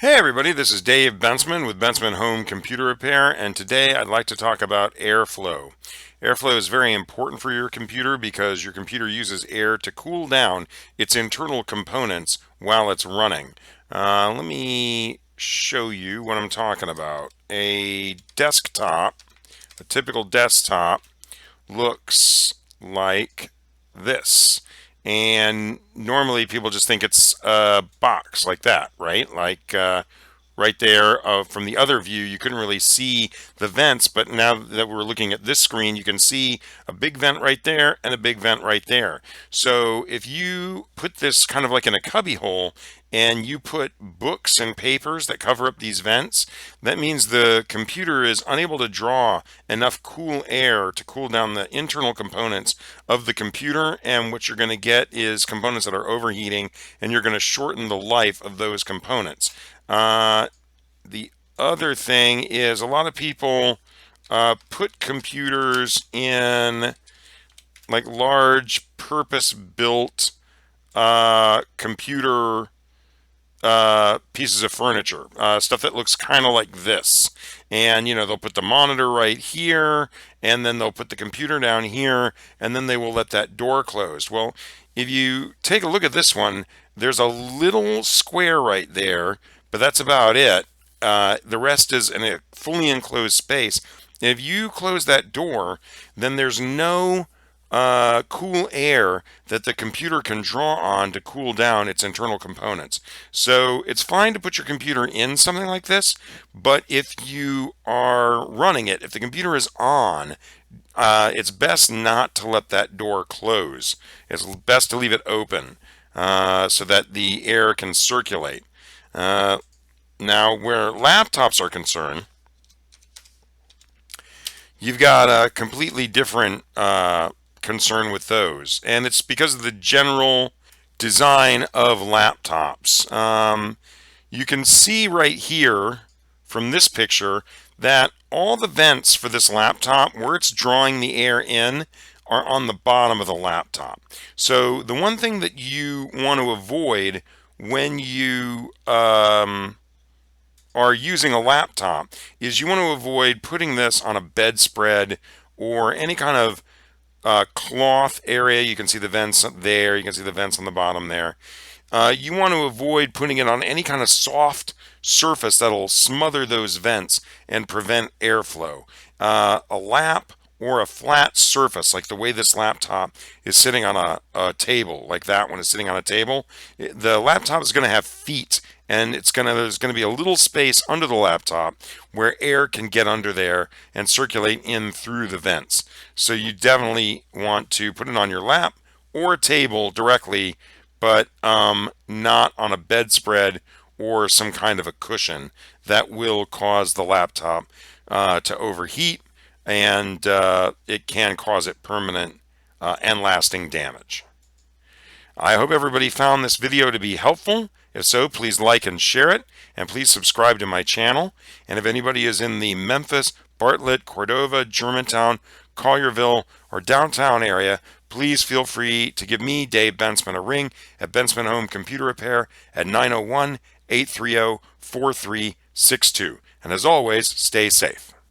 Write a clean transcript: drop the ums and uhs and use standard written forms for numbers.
Hey everybody, this is Dave Bensman with Bensman Home Computer Repair, and today I'd like to talk about airflow. Airflow is very important for your computer because your computer uses air to cool down its internal components while it's running. Let me show you what I'm talking about. A desktop, a typical desktop, looks like this. And normally people just think it's a box like that, right? Right there from the other view, you couldn't really see the vents, but now that we're looking at this screen, you can see a big vent right there and a big vent right there. So if you put this kind of like in a cubby hole and you put books and papers that cover up these vents, that means the computer is unable to draw enough cool air to cool down the internal components of the computer, and what you're going to get is components that are overheating, and you're going to shorten the life of those components. The other thing is a lot of people put computers in like large purpose-built computer pieces of furniture, stuff that looks kind of like this. And, they'll put the monitor right here, and then they'll put the computer down here, and then they will let that door closed. Well, if you take a look at this one, there's a little square right there, but that's about it. The rest is in a fully enclosed space. If you close that door, then there's no cool air that the computer can draw on to cool down its internal components. So it's fine to put your computer in something like this, but if you are running it, if the computer is on, it's best not to let that door close. It's best to leave it open so that the air can circulate. Now, where laptops are concerned, you've got a completely different concern with those, and it's because of the general design of laptops. You can see right here from this picture that all the vents for this laptop, where it's drawing the air in, are on the bottom of the laptop. So the one thing that you want to avoid when you are using a laptop is you want to avoid putting this on a bedspread or any kind of cloth area. You can see the vents there. You can see the vents on the bottom there. You want to avoid putting it on any kind of soft surface that'll smother those vents and prevent airflow. A lap or a flat surface, like the way this laptop is sitting on a table, like that one is sitting on a table, the laptop is going to have feet, and there's going to be a little space under the laptop where air can get under there and circulate in through the vents. So you definitely want to put it on your lap or a table directly, but not on a bedspread or some kind of a cushion that will cause the laptop to overheat, and it can cause it permanent and lasting damage. I hope everybody found this video to be helpful. If so, please like and share it, and please subscribe to my channel. And if anybody is in the Memphis, Bartlett, Cordova, Germantown, Collierville, or downtown area, please feel free to give me, Dave Bensman, a ring at Bensman Home Computer Repair at 901-830-4362. And as always, stay safe.